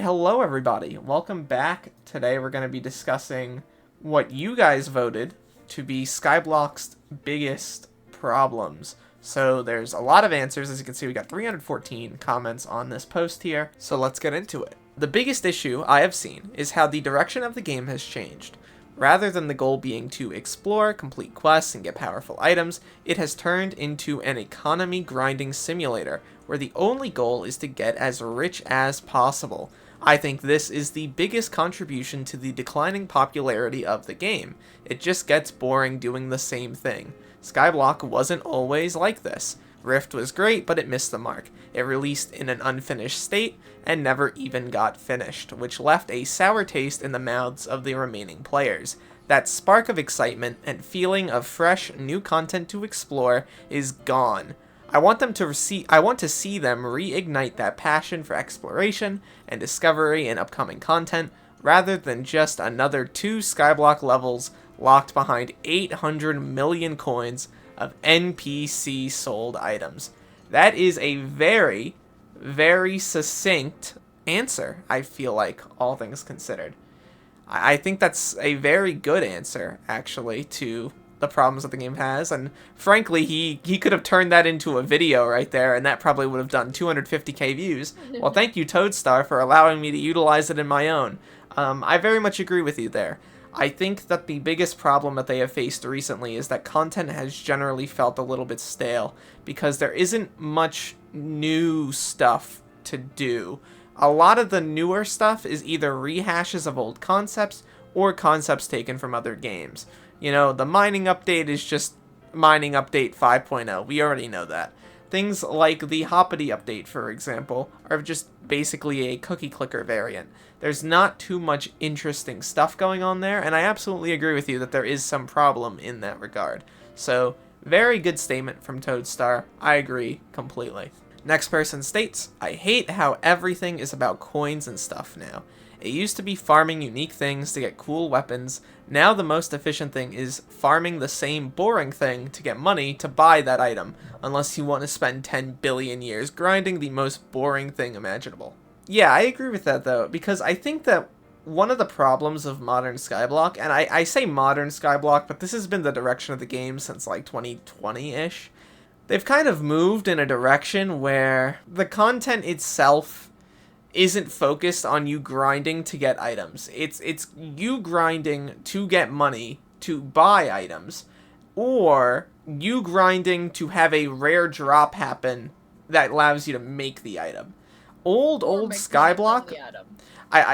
Hello everybody, welcome back. Today we're going to be discussing what you guys voted to be Skyblock's biggest problems. So there's a lot of answers. As you can see, we got 314 comments on this post here, so let's get into it. The biggest issue I have seen is how the direction of the game has changed. Rather than the goal being to explore, complete quests, and get powerful items, it has turned into an economy grinding simulator, where the only goal is to get as rich as possible. I think this is the biggest contribution to the declining popularity of the game. It just gets boring doing the same thing. Skyblock wasn't always like this. Rift was great, but it missed the mark. It released in an unfinished state and never even got finished, which left a sour taste in the mouths of the remaining players. That spark of excitement and feeling of fresh, new content to explore is gone. I want to see them reignite that passion for exploration and discovery in upcoming content, rather than just another 2 Skyblock levels locked behind 800 million coins of NPC sold items. That is a very, very succinct answer, I feel like, all things considered. I think that's a very good answer, actually, to the problems that the game has, and frankly, he could have turned that into a video right there, and that probably would have done 250k views. Well, thank you, Toadstar, for allowing me to utilize it in my own. I very much agree with you there. I think that the biggest problem that they have faced recently is that content has generally felt a little bit stale, because there isn't much new stuff to do. A lot of the newer stuff is either rehashes of old concepts, or concepts taken from other games. You know, the mining update is just mining update 5.0. We already know that. Things like the Hoppity update, for example, are just basically a cookie clicker variant. There's not too much interesting stuff going on there, and I absolutely agree with you that there is some problem in that regard. So, very good statement from Toadstar. I agree completely. Next person states, I hate how everything is about coins and stuff now. It used to be farming unique things to get cool weapons. Now the most efficient thing is farming the same boring thing to get money to buy that item, unless you want to spend 10 billion years grinding the most boring thing imaginable. Yeah, I agree with that though, because I think that one of the problems of modern Skyblock, and I say modern Skyblock, but this has been the direction of the game since like 2020-ish, they've kind of moved in a direction where the content itself isn't focused on you grinding to get items. It's you grinding to get money to buy items, or you grinding to have a rare drop happen that allows you to make the item. Old Skyblock.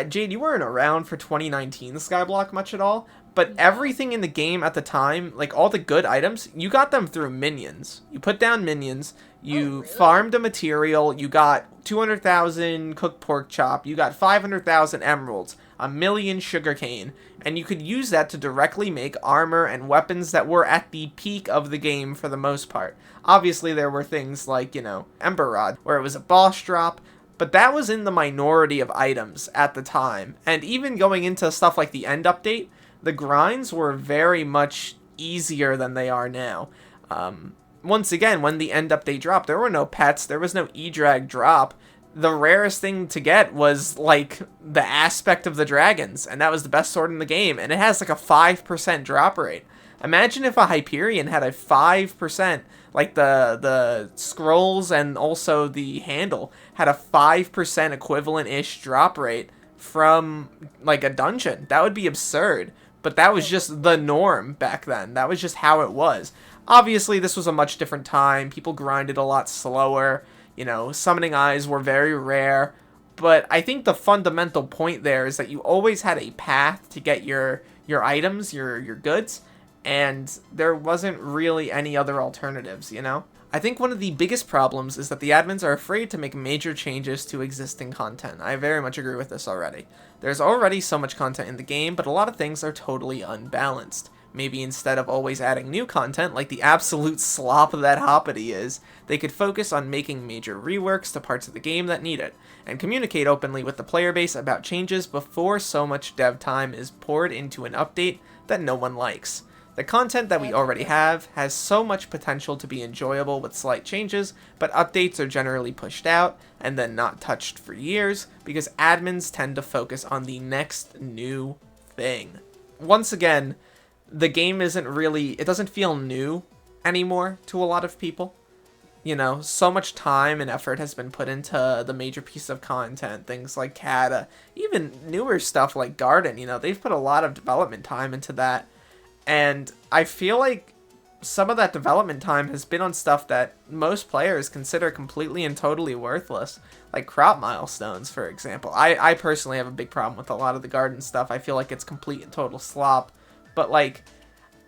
Jade, you weren't around for 2019 Skyblock much at all, but everything in the game at the time, like all the good items, you got them through minions. You put down minions, you farmed a material, you got 200,000 cooked pork chop, you got 500,000 emeralds, a million sugarcane, and you could use that to directly make armor and weapons that were at the peak of the game for the most part. Obviously, there were things like, you know, Ember Rod, where it was a boss drop, but that was in the minority of items at the time. And even going into stuff like the end update, the grinds were very much easier than they are now. Once again, when the end update dropped, there were no pets, there was no E-Drag drop. The rarest thing to get was, like, the aspect of the dragons, and that was the best sword in the game, and it has, like, a 5% drop rate. Imagine if a Hyperion had a 5%, like the scrolls and also the handle had a 5% equivalent-ish drop rate from, like, a dungeon. That would be absurd, but that was just the norm back then. That was just how it was. Obviously, this was a much different time. People grinded a lot slower. You know, summoning eyes were very rare. But I think the fundamental point there is that you always had a path to get your items, your goods, and there wasn't really any other alternatives, you know? I think one of the biggest problems is that the admins are afraid to make major changes to existing content. I very much agree with this already. There's already so much content in the game, but a lot of things are totally unbalanced. Maybe instead of always adding new content, like the absolute slop that Hoppity is, they could focus on making major reworks to parts of the game that need it, and communicate openly with the player base about changes before so much dev time is poured into an update that no one likes. The content that we already have has so much potential to be enjoyable with slight changes, but updates are generally pushed out and then not touched for years because admins tend to focus on the next new thing. Once again, the game it doesn't feel new anymore to a lot of people. You know, so much time and effort has been put into the major piece of content, things like Kata, even newer stuff like Garden, you know, they've put a lot of development time into that. And I feel like some of that development time has been on stuff that most players consider completely and totally worthless, like crop milestones, for example. I personally have a big problem with a lot of the Garden stuff. I feel like it's complete and total slop. But, like,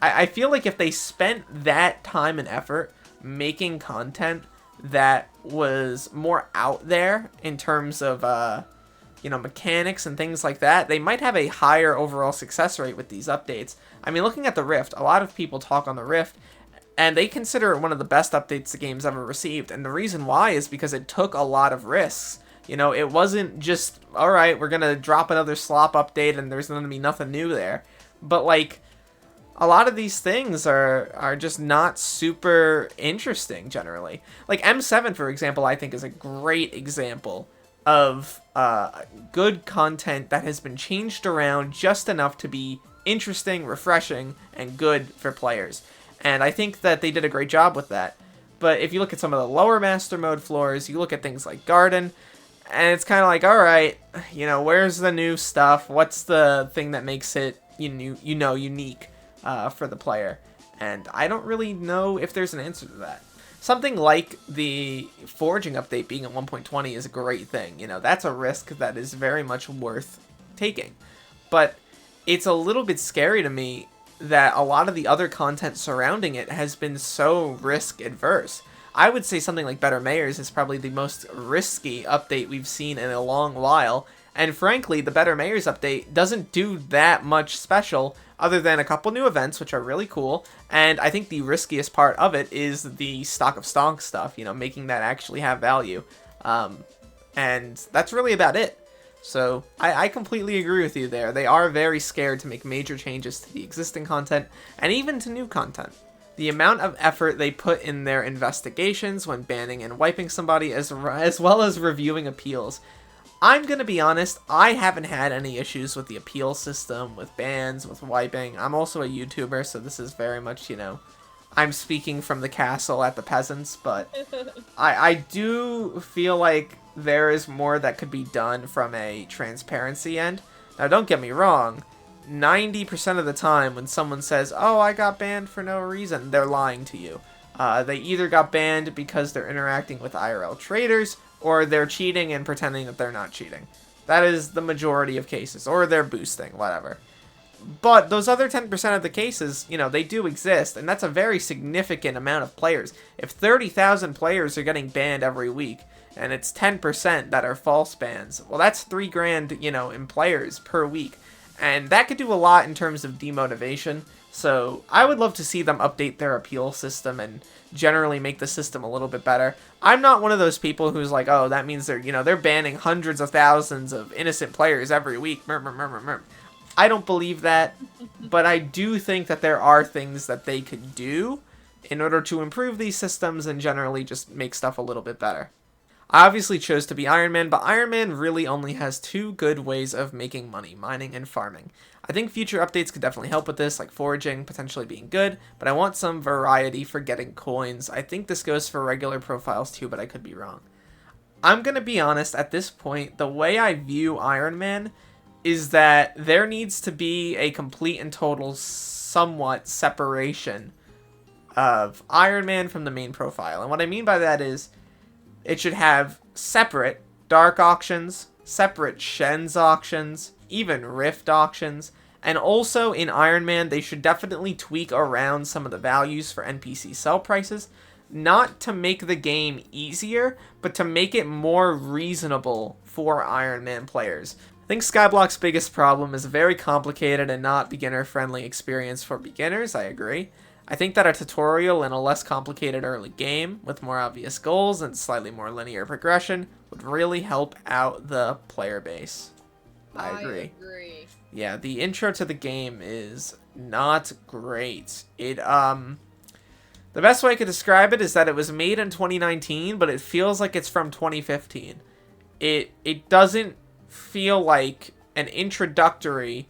I feel like if they spent that time and effort making content that was more out there in terms of, you know, mechanics and things like that, they might have a higher overall success rate with these updates. I mean, looking at the Rift, a lot of people talk on the Rift, and they consider it one of the best updates the game's ever received. And the reason why is because it took a lot of risks. You know, it wasn't just, alright, we're gonna drop another slop update and there's gonna be nothing new there. But, like, a lot of these things are just not super interesting, generally. Like, M7, for example, I think is a great example of good content that has been changed around just enough to be interesting, refreshing, and good for players. And I think that they did a great job with that. But if you look at some of the lower Master Mode floors, you look at things like Garden, and it's kind of like, alright, you know, where's the new stuff? What's the thing that makes it, unique for the player? And I don't really know if there's an answer to that. Something like the foraging update being at 1.20 is a great thing. You know, that's a risk that is very much worth taking. But it's a little bit scary to me that a lot of the other content surrounding it has been so risk adverse. I would say something like Better Mayors is probably the most risky update we've seen in a long while. And frankly, the Better Mayors update doesn't do that much special other than a couple new events, which are really cool. And I think the riskiest part of it is the Stock of Stonk stuff, you know, making that actually have value. And that's really about it. So I completely agree with you there. They are very scared to make major changes to the existing content and even to new content. The amount of effort they put in their investigations when banning and wiping somebody as well as reviewing appeals. I'm going to be honest, I haven't had any issues with the appeal system, with bans, with wiping. I'm also a YouTuber, so this is very much, you know, I'm speaking from the castle at the peasants, but I do feel like there is more that could be done from a transparency end. Now, don't get me wrong, 90% of the time when someone says, oh, I got banned for no reason, they're lying to you. They either got banned because they're interacting with IRL traders, or they're cheating and pretending that they're not cheating. That is the majority of cases, or they're boosting, whatever. But those other 10% of the cases, you know, they do exist, and that's a very significant amount of players. If 30,000 players are getting banned every week, and it's 10% that are false bans, well, that's 3 grand, you know, in players per week. And that could do a lot in terms of demotivation. So I would love to see them update their appeal system and generally make the system a little bit better. I'm not one of those people who's like, oh, that means they're banning hundreds of thousands of innocent players every week. I don't believe that, but I do think that there are things that they could do in order to improve these systems and generally just make stuff a little bit better. I obviously chose to be Iron Man, but Iron Man really only has 2 good ways of making money, mining and farming. I think future updates could definitely help with this, like foraging potentially being good, but I want some variety for getting coins. I think this goes for regular profiles too, but I could be wrong. I'm going to be honest, at this point, the way I view Iron Man is that there needs to be a complete and total somewhat separation of Iron Man from the main profile. And what I mean by that is it should have separate dark auctions, separate Shen's auctions, even Rift auctions, and also in Iron Man they should definitely tweak around some of the values for NPC sell prices, not to make the game easier, but to make it more reasonable for Iron Man players. I think Skyblock's biggest problem is a very complicated and not beginner-friendly experience for beginners, I agree. I think that a tutorial in a less complicated early game, with more obvious goals and slightly more linear progression, would really help out the player base. I agree. I agree. Yeah, the intro to the game is not great. The best way I could describe it is that it was made in 2019, but it feels like it's from 2015. It doesn't feel like an introductory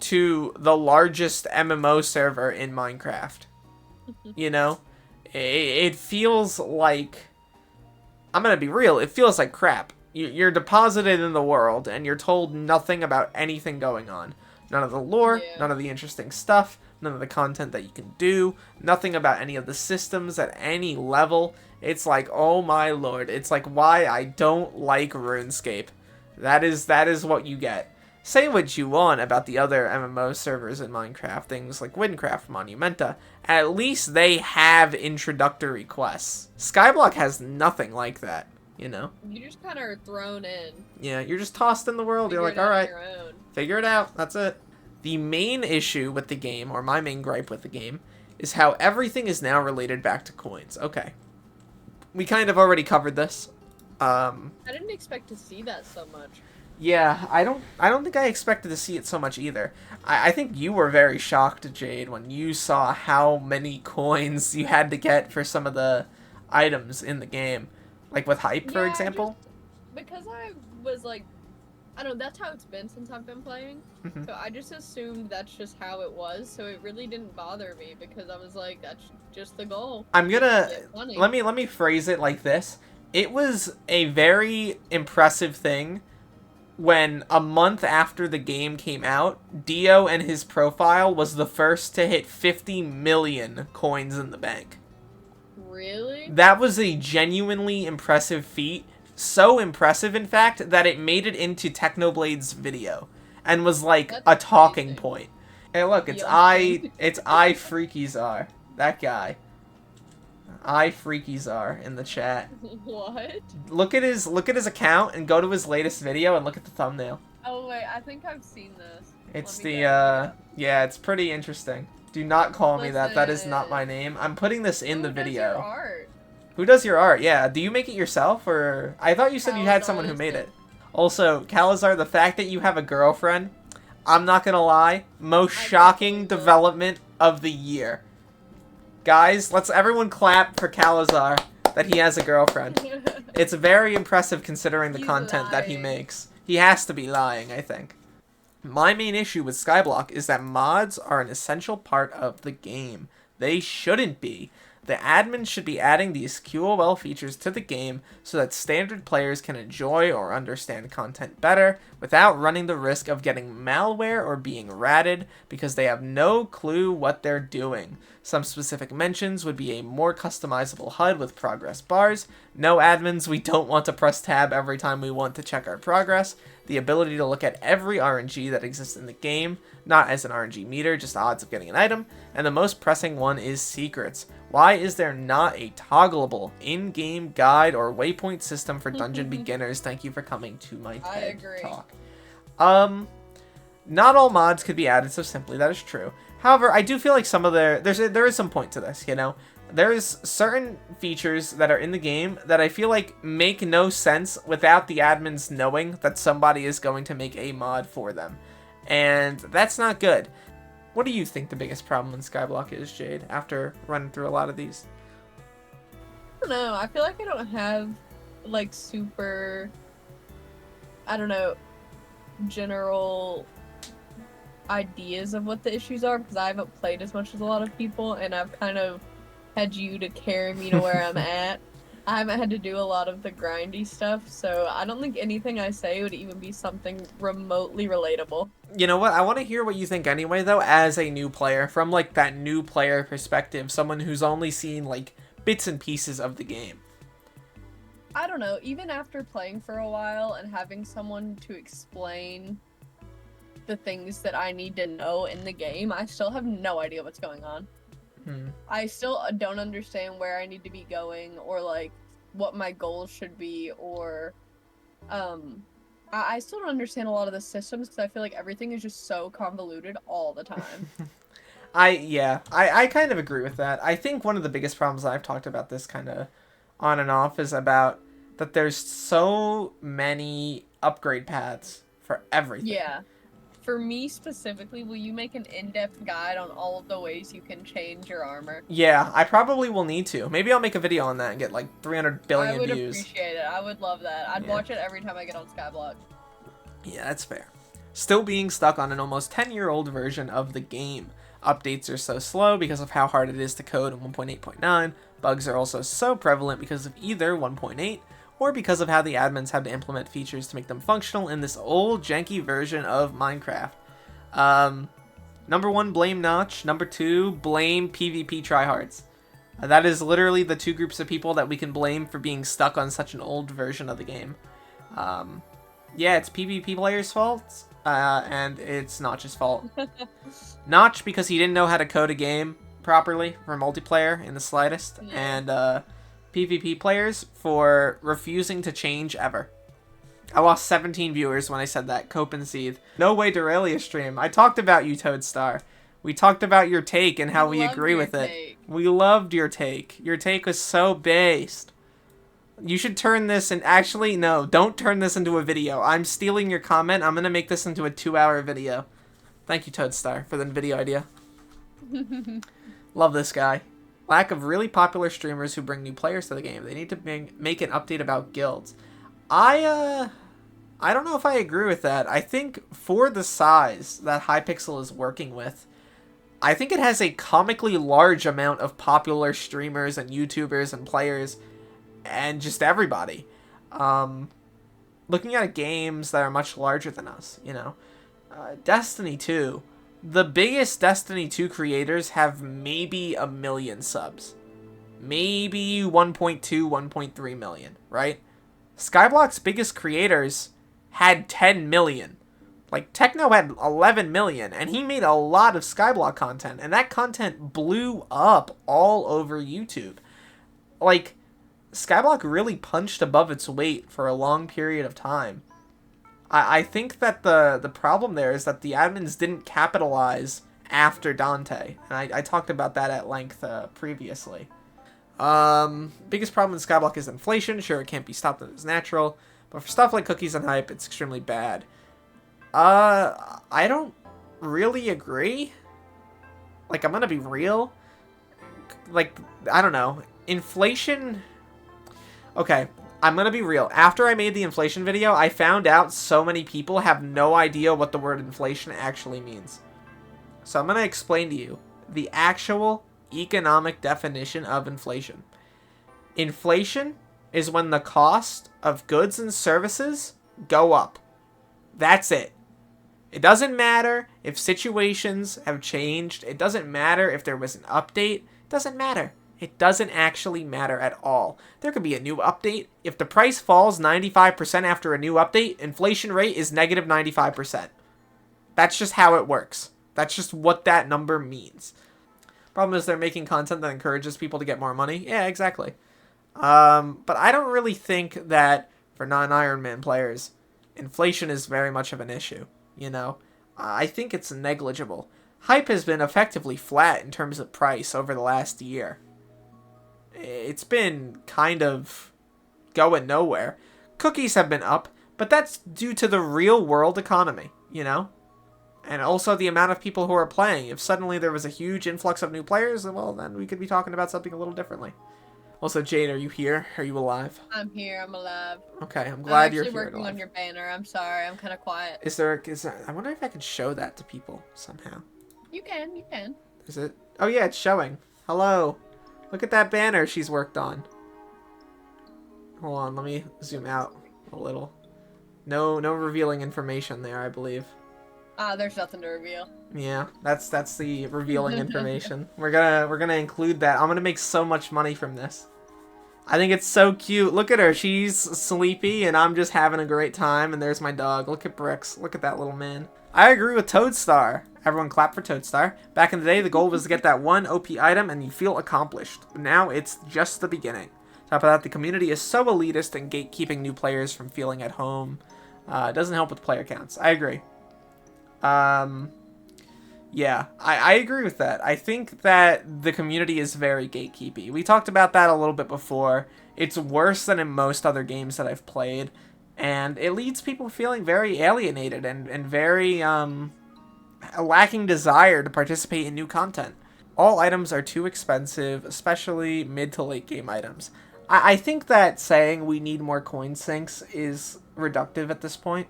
to the largest MMO server in Minecraft. You know? It feels like... I'm gonna be real, it feels like crap. You're deposited in the world, and you're told nothing about anything going on. None of the lore, none of the interesting stuff, none of the content that you can do, nothing about any of the systems at any level. It's like, oh my lord, it's like why I don't like RuneScape. That is what you get. Say what you want about the other MMO servers in Minecraft, things like Windcraft, Monumenta. At least they have introductory quests. Skyblock has nothing like that, you know? You just kind of are thrown in. Yeah, you're just tossed in the world. You're like, alright, figure it out. That's it. The main issue with the game, or my main gripe with the game, is how everything is now related back to coins. Okay. We kind of already covered this. I didn't expect to see that so much. Yeah, I don't think I expected to see it so much either. I think you were very shocked, Jade, when you saw how many coins you had to get for some of the items in the game. Like with Hype, for example. Because I was like, I don't know, that's how it's been since I've been playing. So I just assumed that's just how it was, so it really didn't bother me because I was like, that's just the goal. I'm gonna... Let me phrase it like this. It was a very impressive thing when a month after the game came out, Dio and his profile was the first to hit 50 million coins in the bank. Really? That was a genuinely impressive feat. So impressive, in fact, that it made it into Technoblade's video and was like a talking point. Hey, look, it's iFreakyZar. That guy. iFreakyZar in the chat. What? Look at his account and go to his latest video and look at the thumbnail. Oh wait, I think I've seen this. It's yeah, it's pretty interesting. Do not call me that. That is not my name. I'm putting this in the video. Who does your art? Who does your art? Yeah. Do you make it yourself, or I thought you said you had someone who made it. Also, Calazar, the fact that you have a girlfriend, I'm not gonna lie, most shocking development of the year. Guys, let's everyone clap for Calazar that he has a girlfriend. It's very impressive considering the content that he makes. He has to be lying, I think. My main issue with Skyblock is that mods are an essential part of the game. They shouldn't be. The admins should be adding these QOL features to the game so that standard players can enjoy or understand content better without running the risk of getting malware or being ratted because they have no clue what they're doing. Some specific mentions would be a more customizable HUD with progress bars. No admins, we don't want to press tab every time we want to check our progress. The ability to look at every RNG that exists in the game, not as an RNG meter, just odds of getting an item. And the most pressing one is secrets. Why is there not a toggleable in-game guide or waypoint system for dungeon beginners? Thank you for coming to my TED Talk. Not all mods could be added so simply, that is true. However, I do feel like some of there is some point to this, you know? There's certain features that are in the game that I feel like make no sense without the admins knowing that somebody is going to make a mod for them. And that's not good. What do you think the biggest problem in Skyblock is, Jade, after running through a lot of these? I don't know. I feel like I don't have, like, super, I don't know, general ideas of what the issues are because I haven't played as much as a lot of people, and I've kind of had you to carry me to where I'm at. I haven't had to do a lot of the grindy stuff, so I don't think anything I say would even be something remotely relatable. You know what? I want to hear what you think anyway, though, as a new player, from, like, that new player perspective, someone who's only seen, like, bits and pieces of the game. I don't know, even after playing for a while and having someone to explain the things that I need to know in the game, I still have no idea what's going on. I still don't understand where I need to be going, or like what my goals should be, or I still don't understand a lot of the systems because I feel like everything is just so convoluted all the time. I kind of agree with that. I think one of the biggest problems I've talked about this kind of on and off is about that there's so many upgrade paths for everything. Yeah. For me specifically, will you make an in-depth guide on all of the ways you can change your armor? Yeah, I probably will need to. Maybe I'll make a video on that and get like 300 billion I would views. appreciate it. I would love that. I'd Yeah. watch it every time I get on Skyblock. Yeah, that's fair. Still being stuck on an almost 10-year-old version of the game. Updates are so slow because of how hard it is to code in 1.8.9. Bugs are also so prevalent because of either 1.8 or because of how the admins had to implement features to make them functional in this old janky version of Minecraft. Number 1, blame Notch. Number 2, blame PvP tryhards. That is literally the two groups of people that we can blame for being stuck on such an old version of the game. Yeah, it's PvP players' fault, and it's Notch's fault. Notch because he didn't know how to code a game properly for multiplayer in the slightest, and PvP players for refusing to change ever. I lost 17 viewers when I said that. Cope and seethe. No way Derailious stream. I talked about you, Toadstar. We talked about your take and how we agree with it. We loved your take. Your take was so based. You should turn this and actually, no, don't turn this into a video. I'm stealing your comment. I'm going to make this into a 2-hour video. Thank you, Toadstar, for the video idea. Love this guy. Lack of really popular streamers who bring new players to the game. They need to make an update about guilds. I don't know if I agree with that. I think for the size that Hypixel is working with, I think it has a comically large amount of popular streamers and YouTubers and players and just everybody. Looking at games that are much larger than us, you know. Destiny 2. The biggest Destiny 2 creators have maybe 1 million subs. Maybe 1.2, 1.3 million, right? Skyblock's biggest creators had 10 million. Like, Techno had 11 million, and he made a lot of Skyblock content, and that content blew up all over YouTube. Like, Skyblock really punched above its weight for a long period of time. I think that the problem there is that the admins didn't capitalize after Dante, and I talked about that at length previously. Biggest problem in Skyblock is inflation. Sure, it can't be stopped, and it's natural, but for stuff like cookies and hype, it's extremely bad. I don't really agree. Like, I'm gonna be real. Like, I don't know. Inflation... Okay, I'm gonna be real. After I made the inflation video, I found out so many people have no idea what the word inflation actually means. So I'm gonna explain to you the actual economic definition of inflation. Inflation is when the cost of goods and services go up. That's it. It doesn't matter if situations have changed. It doesn't matter if there was an update. It doesn't matter. It doesn't actually matter at all. There could be a new update. If the price falls 95% after a new update, inflation rate is negative 95%. That's just how it works. That's just what that number means. Problem is they're making content that encourages people to get more money. Yeah, exactly. But I don't really think that for non-Iron Man players, inflation is very much of an issue, you know? I think it's negligible. Hype has been effectively flat in terms of price over the last year. It's been kind of going nowhere. Cookies have been up, but that's due to the real world economy, you know? And also the amount of people who are playing. If suddenly there was a huge influx of new players, well, then we could be talking about something a little differently. Also, Jade, are you here? Are you alive? I'm here. I'm alive. Okay, I'm glad you're here. I'm actually working on your banner. I'm sorry. I'm kind of quiet. Is there? I wonder if I could show that to people somehow. You can. You can. Is it? Oh yeah, it's showing. Hello. Look at that banner she's worked on. Hold on, let me zoom out a little. No revealing information there, I believe. There's nothing to reveal. Yeah, that's the revealing information. We're gonna include that. I'm gonna make so much money from this. I think it's so cute. Look at her. She's sleepy, and I'm just having a great time. And there's my dog. Look at Bricks. Look at that little man. I agree with Toadstar. Everyone clap for Toadstar. Back in the day, the goal was to get that one OP item, and you feel accomplished. Now, it's just the beginning. Top of that, the community is so elitist and gatekeeping new players from feeling at home. It doesn't help with player counts. I agree. Yeah, I agree with that. I think that the community is very gatekeepy. We talked about that a little bit before. It's worse than in most other games that I've played. And it leaves people feeling very alienated and very lacking desire to participate in new content. All items are too expensive, especially mid to late game items. I think that saying we need more coin sinks is reductive at this point.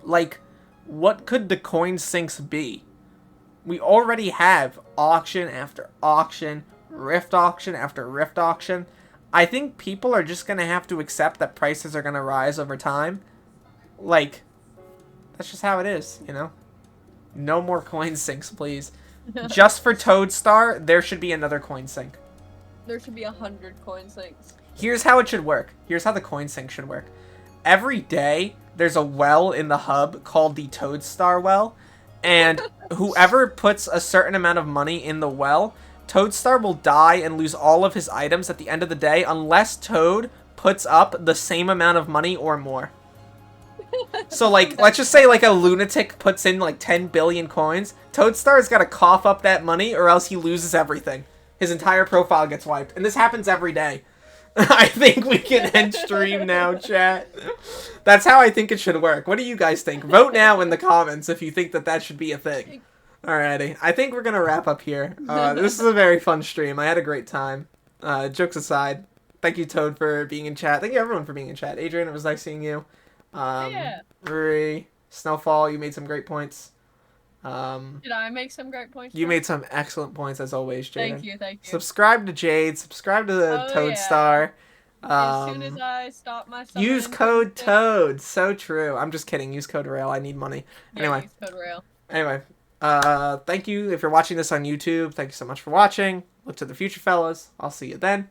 Like, what could the coin sinks be? We already have auction after auction, rift auction after rift auction. I think people are just going to have to accept that prices are going to rise over time. Like, that's just how it is, you know? No more coin sinks, please. Just for Toadstar, there should be another coin sink. There should be 100 coin sinks. Here's how it should work. Here's how the coin sink should work. Every day, there's a well in the hub called the Toadstar well. And whoever puts a certain amount of money in the well, Toadstar will die and lose all of his items at the end of the day unless Toad puts up the same amount of money or more. So, like, let's just say, like, a lunatic puts in, like, 10 billion coins. Toadstar's got to cough up that money or else he loses everything. His entire profile gets wiped. And this happens every day. I think we can end stream now, chat. That's how I think it should work. What do you guys think? Vote now in the comments if you think that that should be a thing. Alrighty. I think we're going to wrap up here. This is a very fun stream. I had a great time. Jokes aside. Thank you, Toad, for being in chat. Thank you, everyone, for being in chat. Adrian, it was nice seeing you. Yeah. Ruri, Snowfall, you made some great points. Did I make some great points? You made some excellent points, as always, Jade. Thank you. Subscribe to Jade. Subscribe to the Toadstar. Yeah. As soon as I stop my use code TOAD. So true. I'm just kidding. Use code RAIL. I need money. Anyway. Use code RAIL. Anyway. Thank you. If you're watching this on YouTube, thank you so much for watching. Look to the future, fellas. I'll see you then.